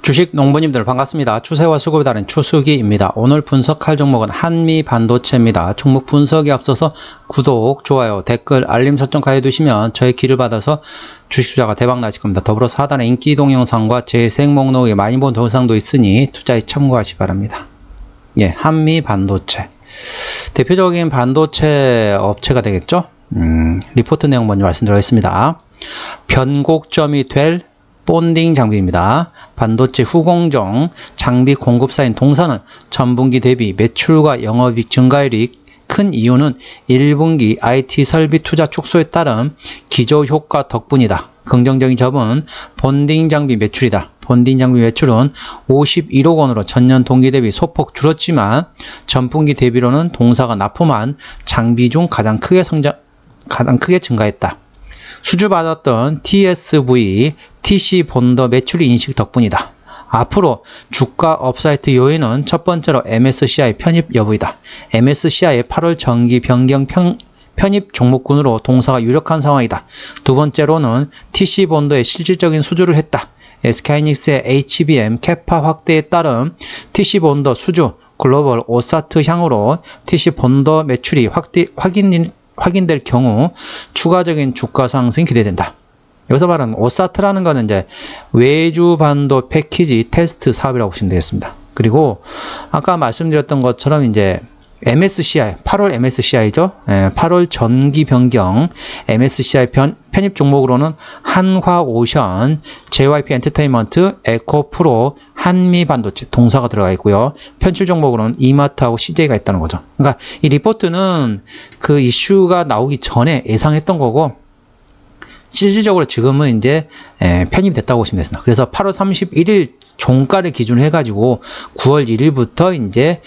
주식 농부님들 반갑습니다. 추세와 수급에 따른 추수기입니다. 오늘 분석할 종목은 한미반도체입니다. 종목 분석에 앞서서 구독, 좋아요, 댓글, 알림 설정까지 해두시면 저의 길을 받아서 주식 투자가 대박 나실 겁니다. 더불어서 하단에 인기 동영상과 재생 목록에 많이 본 동영상도 있으니 투자에 참고하시 바랍니다. 예, 한미반도체. 대표적인 반도체 업체가 되겠죠? 리포트 내용 먼저 말씀드리겠습니다. 변곡점이 될 본딩 장비입니다. 반도체 후공정 장비 공급사인 동사는 전분기 대비 매출과 영업이익 증가율이 큰 이유는 1분기 IT 설비 투자 축소에 따른 기저 효과 덕분이다. 긍정적인 점은 본딩 장비 매출이다. 본딩 장비 매출은 51억 원으로 전년 동기 대비 소폭 줄었지만 전분기 대비로는 동사가 납품한 장비 중 가장 크게 증가했다. 수주받았던 TSV, TC 본더 매출 인식 덕분이다. 앞으로 주가 업사이트 요인은 첫 번째로 MSCI 편입 여부이다. MSCI의 8월 정기 변경 편입 종목군으로 동사가 유력한 상황이다. 두 번째로는 TC 본더의 실질적인 수주를 했다. SK하이닉스의 HBM 캐파 확대에 따른 TC 본더 수주 글로벌 오사트 향으로 TC 본더 매출이 확인될 경우 추가적인 주가 상승이 기대된다. 여기서 말하는 오사트라는 거는 이제 외주 반도 패키지 테스트 사업이라고 보시면 되겠습니다. 그리고 아까 말씀드렸던 것처럼 이제 MSCI, 8월 MSCI죠. 8월 전기 변경 MSCI 편입 종목으로는 한화오션, JYP 엔터테인먼트, 에코프로, 한미반도체 동사가 들어가 있고요. 편출 종목으로는 이마트하고 CJ가 있다는 거죠. 그러니까 이 리포트는 그 이슈가 나오기 전에 예상했던 거고 실질적으로 지금은 이제 편입이 됐다고 보시면 되겠습니다. 그래서 8월 31일 종가를 기준으로 해가지고 9월 1일부터 이제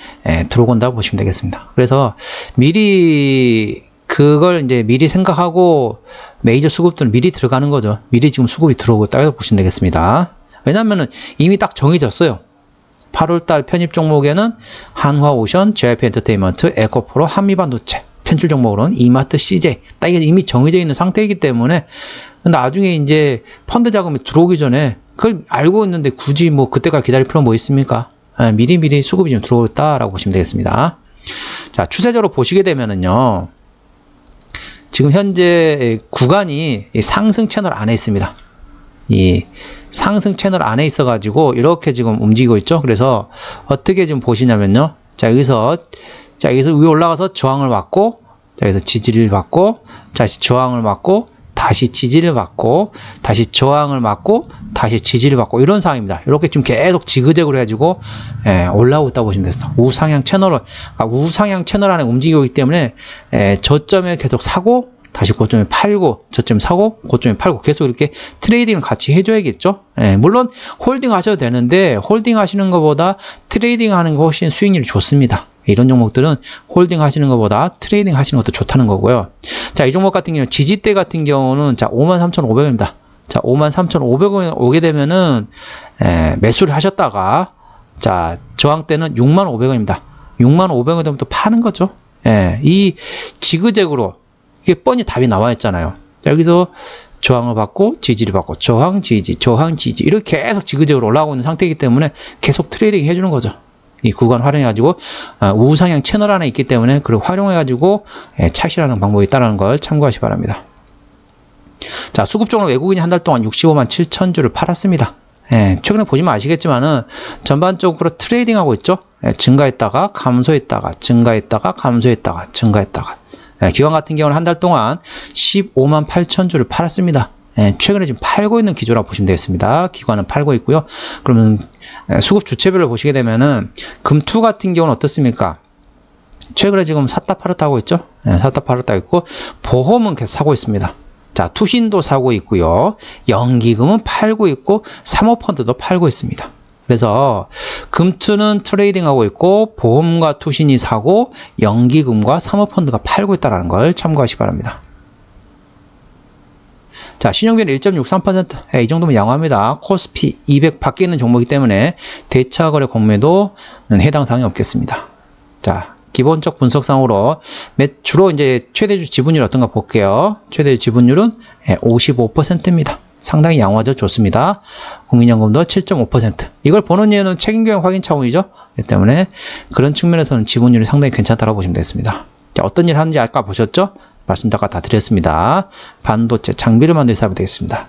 들어온다고 보시면 되겠습니다. 그래서 미리 그걸 이제 미리 생각하고 메이저 수급들은 미리 들어가는 거죠. 미리 지금 수급이 들어오고 있다고 보시면 되겠습니다. 왜냐면은 이미 딱 정해졌어요. 8월달 편입 종목에는 한화오션, JYP 엔터테인먼트, 에코프로, 한미반도체. 편출 종목으로는 이마트, CJ. 딱 이게 이미 정해져 있는 상태이기 때문에 나중에 이제 펀드 자금이 들어오기 전에 그걸 알고 있는데 굳이 뭐 그때까지 기다릴 필요는 뭐 있습니까? 미리 수급이 좀 들어왔다라고 보시면 되겠습니다. 자, 추세적으로 보시게 되면은요. 지금 현재 구간이 상승 채널 안에 있습니다. 이 상승 채널 안에 있어가지고 이렇게 지금 움직이고 있죠. 그래서 어떻게 지금 보시냐면요. 자, 여기서 위에 올라가서 저항을 받고, 자, 여기서 지지를 받고, 다시 저항을 받고, 다시 지지를 받고, 다시 저항을 받고, 다시 지지를 받고, 이런 상황입니다. 이렇게 좀 계속 지그재그로 해가지고, 올라오고 있다고 보시면 됩니다. 우상향 채널 안에 움직이고 있기 때문에, 저점에 계속 사고, 다시 고점에 팔고, 저점에 사고, 고점에 팔고, 계속 이렇게 트레이딩을 같이 해줘야겠죠? 물론, 홀딩 하셔도 되는데, 홀딩 하시는 것보다 트레이딩 하는 거 훨씬 수익률이 좋습니다. 이런 종목들은 홀딩 하시는 것보다 트레이딩 하시는 것도 좋다는 거고요. 자, 이 종목 같은 경우는 지지대 같은 경우는 자, 53,500원입니다. 자, 53,500원 오게 되면은 매수를 하셨다가 자, 저항대는 65,500원입니다. 65,500원 되면 또 파는 거죠. 이 지그재그로 이게 뻔히 답이 나와 있잖아요. 자, 여기서 저항을 받고 지지를 받고 저항 지지 이렇게 계속 지그재그로 올라가고 있는 상태이기 때문에 계속 트레이딩 해주는 거죠. 이 구간 활용해가지고 우상향 채널 안에 있기 때문에 그걸 활용해가지고 착실하는 방법이 있다는 걸 참고하시기 바랍니다. 자, 수급적으로 외국인이 한 달 동안 65만 7천 주를 팔았습니다. 최근에 보시면 아시겠지만은 전반적으로 트레이딩하고 있죠. 증가했다가 감소했다가 증가했다가 감소했다가 증가했다가 기관 같은 경우는 한 달 동안 15만 8천 주를 팔았습니다. 최근에 지금 팔고 있는 기조라고 보시면 되겠습니다. 기관은 팔고 있고요. 그러면 수급 주체별로 보시게 되면은 금투 같은 경우는 어떻습니까? 최근에 지금 샀다 팔았다 하고 있죠. 샀다 팔았다 있고 보험은 계속 사고 있습니다. 자, 투신도 사고 있고요. 연기금은 팔고 있고 사모펀드도 팔고 있습니다. 그래서 금투는 트레이딩 하고 있고 보험과 투신이 사고 연기금과 사모펀드가 팔고 있다는 걸 참고하시기 바랍니다. 자, 신용비는 1.63%. 이 정도면 양호합니다. 코스피 200 밖에 있는 종목이기 때문에 대차거래 공매도는 해당 사항이 없겠습니다. 자, 기본적 분석상으로 주로 이제 최대주 지분율 어떤가 볼게요. 최대주 지분율은 55%입니다. 상당히 양호하죠. 좋습니다. 국민연금도 7.5%. 이걸 보는 이유는 책임교육 확인 차원이죠. 그렇기 때문에 그런 측면에서는 지분율이 상당히 괜찮다고 보시면 되겠습니다. 자, 어떤 일 하는지 아까 보셨죠? 말씀 아까 다 드렸습니다. 반도체 장비를 만들기 사업이 되겠습니다.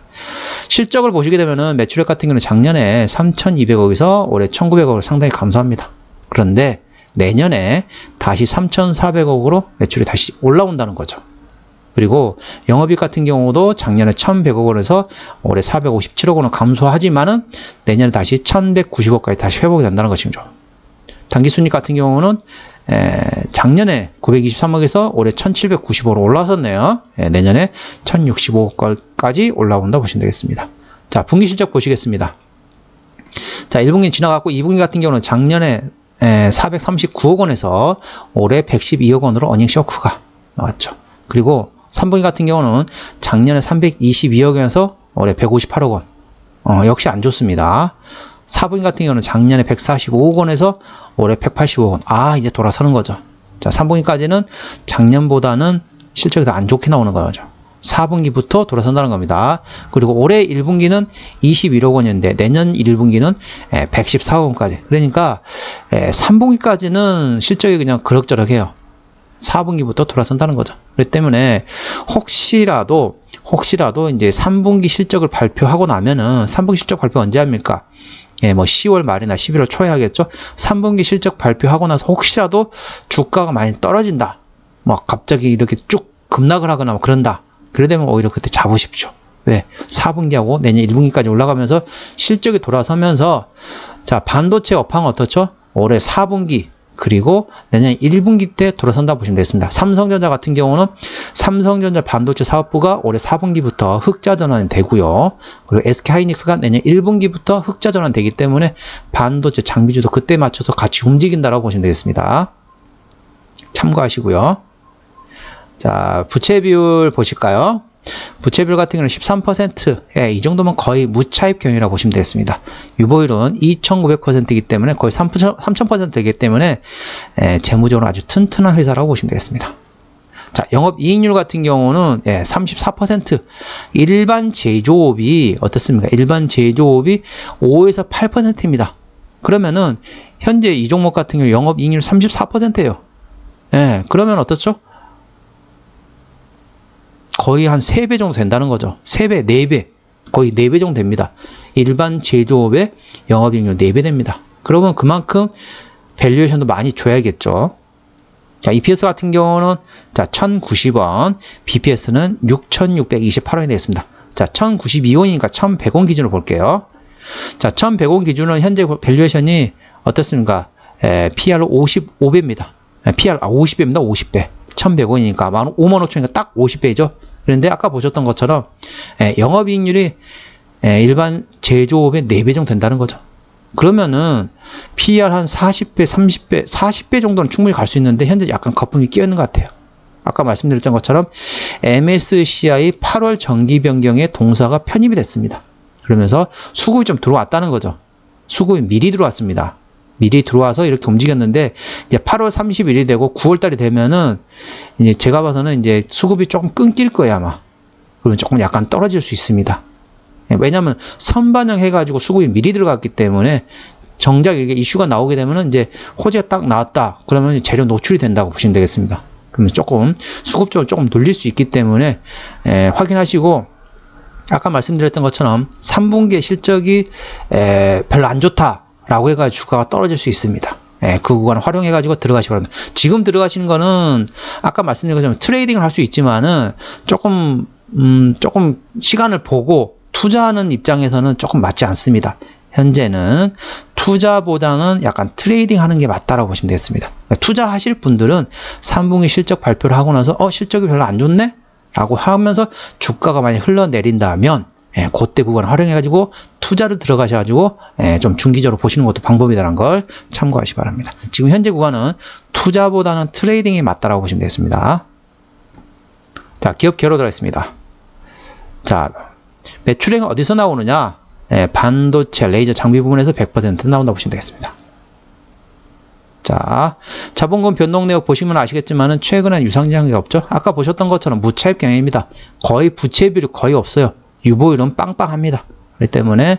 실적을 보시게 되면은 매출액 같은 경우는 작년에 3,200억에서 올해 1,900억을 상당히 감소합니다. 그런데 내년에 다시 3,400억으로 매출이 다시 올라온다는 거죠. 그리고 영업이익 같은 경우도 작년에 1,100억 원에서 올해 457억 원은 감소하지만은 내년에 다시 1,190억까지 다시 회복이 된다는 것이죠. 당기순이익 같은 경우는 작년에 923억에서 올해 1,795억으로 올라섰네요. 내년에 1,065억까지 올라온다 보시면 되겠습니다. 자, 분기 실적 보시겠습니다. 자, 1분기 지나갔고 2분기 같은 경우는 작년에 439억 원에서 올해 112억 원으로 어닝 쇼크가 나왔죠. 그리고 3분기 같은 경우는 작년에 322억 원에서 올해 158억 원. 역시 안 좋습니다. 4분기 같은 경우는 작년에 145억 원에서 올해 185억 원. 이제 돌아서는 거죠. 자, 3분기까지는 작년보다는 실적이 더 안 좋게 나오는 거죠. 4분기부터 돌아선다는 겁니다. 그리고 올해 1분기는 21억 원이었는데 내년 1분기는 114억 원까지. 그러니까 3분기까지는 실적이 그냥 그럭저럭해요. 4분기부터 돌아선다는 거죠. 그렇기 때문에 혹시라도 이제 3분기 실적을 발표하고 나면은 3분기 실적 발표 언제 합니까? 뭐 10월 말이나 11월 초에 하겠죠. 3분기 실적 발표하고 나서 혹시라도 주가가 많이 떨어진다. 뭐 갑자기 이렇게 쭉 급락을 하거나 뭐 그런다. 그래 되면 오히려 그때 잡으십시오. 왜? 4분기하고 내년 1분기까지 올라가면서 실적이 돌아서면서 자, 반도체 업황 어떻죠? 올해 4분기 그리고 내년 1분기 때 돌아선다 보시면 되겠습니다. 삼성전자 같은 경우는 삼성전자 반도체 사업부가 올해 4분기부터 흑자 전환이 되고요. 그리고 SK하이닉스가 내년 1분기부터 흑자 전환이 되기 때문에 반도체 장비주도 그때 맞춰서 같이 움직인다라고 보시면 되겠습니다. 참고하시고요. 자, 부채 비율 보실까요? 부채 비율 같은 경우는 13%, 이 정도면 거의 무차입 경영이라고 보시면 되겠습니다. 유보율은 2,900%이기 때문에 거의 3,000%이기 때문에 재무적으로 아주 튼튼한 회사라고 보시면 되겠습니다. 자, 영업이익률 같은 경우는 34%, 일반 제조업이 어떻습니까? 일반 제조업이 5에서 8%입니다. 그러면은 현재 이 종목 같은 경우 영업이익률 34%예요. 그러면 어떻죠? 거의 한 3배 정도 된다는 거죠. 3배, 4배, 거의 4배 정도 됩니다. 일반 제조업의 영업이익률 4배 됩니다. 그러면 그만큼 밸류에이션도 많이 줘야겠죠. 자, EPS 같은 경우는 자, 1,090원, BPS는 6,628원이 되겠습니다. 자, 1,092원이니까 1,100원 기준으로 볼게요. 자, 1,100원 기준은 현재 밸류에이션이 어떻습니까? PR로 55배입니다. PR, 50배입니다. 50배. 1,100원이니까 55,000원이니까 딱 50배죠. 그런데 아까 보셨던 것처럼 영업이익률이 일반 제조업의 4배 정도 된다는 거죠. 그러면은 PER 한 40배, 30배, 40배 정도는 충분히 갈 수 있는데 현재 약간 거품이 끼어 있는 것 같아요. 아까 말씀드렸던 것처럼 MSCI 8월 정기 변경에 동사가 편입이 됐습니다. 그러면서 수급이 좀 들어왔다는 거죠. 수급이 미리 들어왔습니다. 미리 들어와서 이렇게 움직였는데 이제 8월 31일이 되고 9월 달이 되면은 이제 제가 봐서는 이제 수급이 조금 끊길 거예요, 아마. 그러면 조금 약간 떨어질 수 있습니다. 왜냐하면 선반영 해가지고 수급이 미리 들어갔기 때문에 정작 이렇게 이슈가 나오게 되면은 이제 호재가 딱 나왔다. 그러면 재료 노출이 된다고 보시면 되겠습니다. 그러면 조금 수급적으로 조금 눌릴 수 있기 때문에 확인하시고 아까 말씀드렸던 것처럼 3분기의 실적이 별로 안 좋다라고 해가지고 주가가 떨어질 수 있습니다. 그 구간을 활용해가지고 들어가시기 바랍니다. 지금 들어가시는 거는 아까 말씀드린 것처럼 트레이딩을 할 수 있지만은 조금 시간을 보고 투자하는 입장에서는 조금 맞지 않습니다. 현재는 투자보다는 약간 트레이딩 하는 게 맞다라고 보시면 되겠습니다. 투자하실 분들은 3분기 실적 발표를 하고 나서 실적이 별로 안 좋네? 라고 하면서 주가가 많이 흘러내린다면 그때 부분을 활용해가지고 투자를 들어가셔가지고 좀 중기적으로 보시는 것도 방법이라는 걸 참고하시기 바랍니다. 지금 현재 구간은 투자보다는 트레이딩이 맞다라고 보시면 되겠습니다. 자, 기업 개로 들어있습니다. 자, 매출액은 어디서 나오느냐? 반도체, 레이저 장비 부분에서 100% 나온다고 보시면 되겠습니다. 자, 자본금 변동 내역 보시면 아시겠지만은 최근에 유상증이 없죠? 아까 보셨던 것처럼 무차입 경영입니다. 거의 부채 비율이 거의 없어요. 유보율은 빵빵합니다. 그렇기 때문에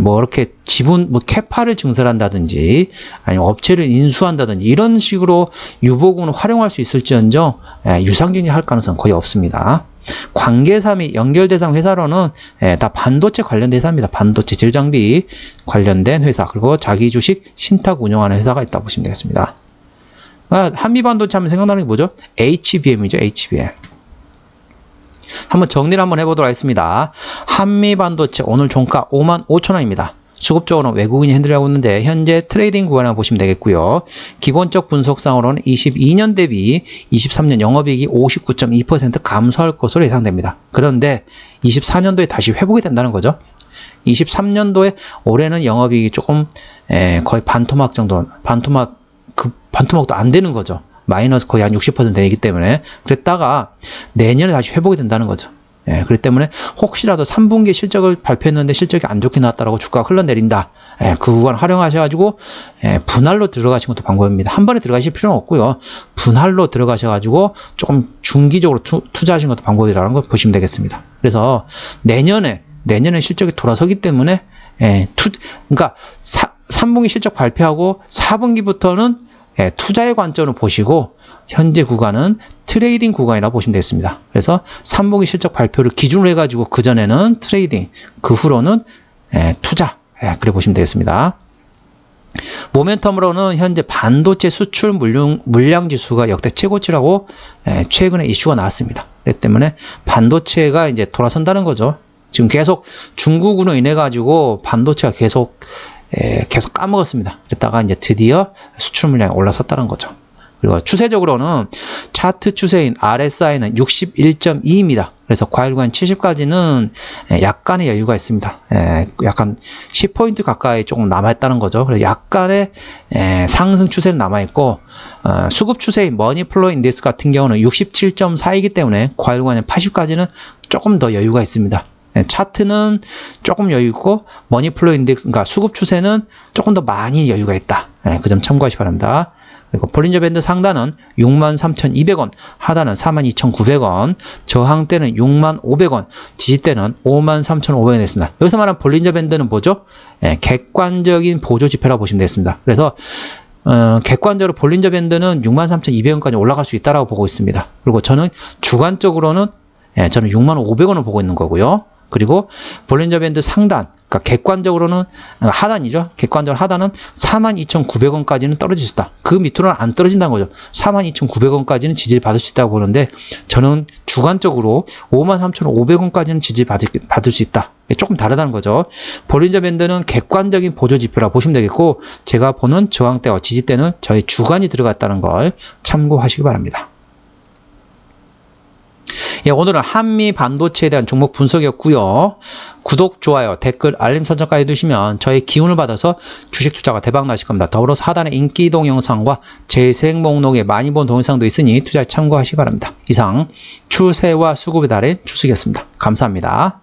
뭐 이렇게 지분 뭐 캐파를 증설한다든지 아니면 업체를 인수한다든지 이런 식으로 유보군을 활용할 수 있을지언정 유상증자할 가능성은 거의 없습니다. 관계사 및 연결 대상 회사로는 다 반도체 관련 회사입니다. 반도체 제조장비 관련된 회사, 그리고 자기 주식 신탁 운영하는 회사가 있다고 보시면 되겠습니다. 한미반도체 하면 생각나는 게 뭐죠? HBM이죠. HBM. 한번 정리를 한번 해보도록 하겠습니다. 한미반도체 오늘 종가 55,000원입니다. 수급적으로는 외국인이 핸들하고 있는데 현재 트레이딩 구간을 보시면 되겠고요. 기본적 분석상으로는 22년 대비 23년 영업이익이 59.2% 감소할 것으로 예상됩니다. 그런데 24년도에 다시 회복이 된다는 거죠. 23년도에 올해는 영업이익이 조금 거의 반토막 정도, 반토막도 안 되는 거죠. 마이너스 거의 한 60% 되기 때문에. 그랬다가 내년에 다시 회복이 된다는 거죠. 그렇기 때문에 혹시라도 3분기 실적을 발표했는데 실적이 안 좋게 나왔다라고 주가가 흘러내린다. 그 구간 활용하셔가지고 분할로 들어가신 것도 방법입니다. 한 번에 들어가실 필요는 없고요. 분할로 들어가셔가지고 조금 중기적으로 투자하시는 것도 방법이라는 걸 보시면 되겠습니다. 그래서 내년에 실적이 돌아서기 때문에 그러니까 3분기 실적 발표하고 4분기부터는 투자의 관점을 보시고 현재 구간은 트레이딩 구간이라고 보시면 되겠습니다. 그래서 3분기 실적 발표를 기준으로 해가지고 그전에는 트레이딩, 그 후로는 투자, 그래 보시면 되겠습니다. 모멘텀으로는 현재 반도체 수출 물량 지수가 역대 최고치라고 최근에 이슈가 나왔습니다. 그렇기 때문에 반도체가 이제 돌아선다는 거죠. 지금 계속 중국으로 인해 가지고 반도체가 계속 까먹었습니다. 그랬다가 이제 드디어 수출 물량이 올라섰다는 거죠. 그리고 추세적으로는 차트 추세인 RSI는 61.2입니다. 그래서 과일구간 70까지는 약간의 여유가 있습니다. 약간 10포인트 가까이 조금 남아있다는 거죠. 그래서 약간의 상승 추세는 남아있고, 수급 추세인 머니플로우 인덱스 같은 경우는 67.4이기 때문에 과일구간 80까지는 조금 더 여유가 있습니다. 차트는 조금 여유 있고 머니플로우 인덱스, 그러니까 수급 추세는 조금 더 많이 여유가 있다. 그 점 참고하시기 바랍니다. 그리고 볼린저 밴드 상단은 63,200원, 하단은 42,900원, 저항대는 65,500원, 지지대는 53,500원 됐습니다. 여기서 말하는 볼린저 밴드는 뭐죠? 객관적인 보조 지표라고 보시면 되겠습니다. 그래서 객관적으로 볼린저 밴드는 63,200원까지 올라갈 수 있다라고 보고 있습니다. 그리고 저는 주관적으로는 저는 65,500원을 보고 있는 거고요. 그리고 볼린저 밴드 상단, 그러니까 객관적으로는 하단이죠. 객관적으로 하단은 42,900원까지는 떨어질 수 있다. 그 밑으로는 안 떨어진다는 거죠. 42,900원까지는 지지를 받을 수 있다고 보는데 저는 주관적으로 53,500원까지는 지지를 받을 수 있다. 조금 다르다는 거죠. 볼린저 밴드는 객관적인 보조 지표라 보시면 되겠고 제가 보는 저항대와 지지대는 저희 주관이 들어갔다는 걸 참고하시기 바랍니다. 오늘은 한미 반도체에 대한 종목 분석이었고요. 구독, 좋아요, 댓글, 알림 설정까지 해두시면 저의 기운을 받아서 주식 투자가 대박 나실 겁니다. 더불어서 하단에 인기 동영상과 재생 목록에 많이 본 동영상도 있으니 투자에 참고하시기 바랍니다. 이상 추세와 수급의 달인 추석이었습니다. 감사합니다.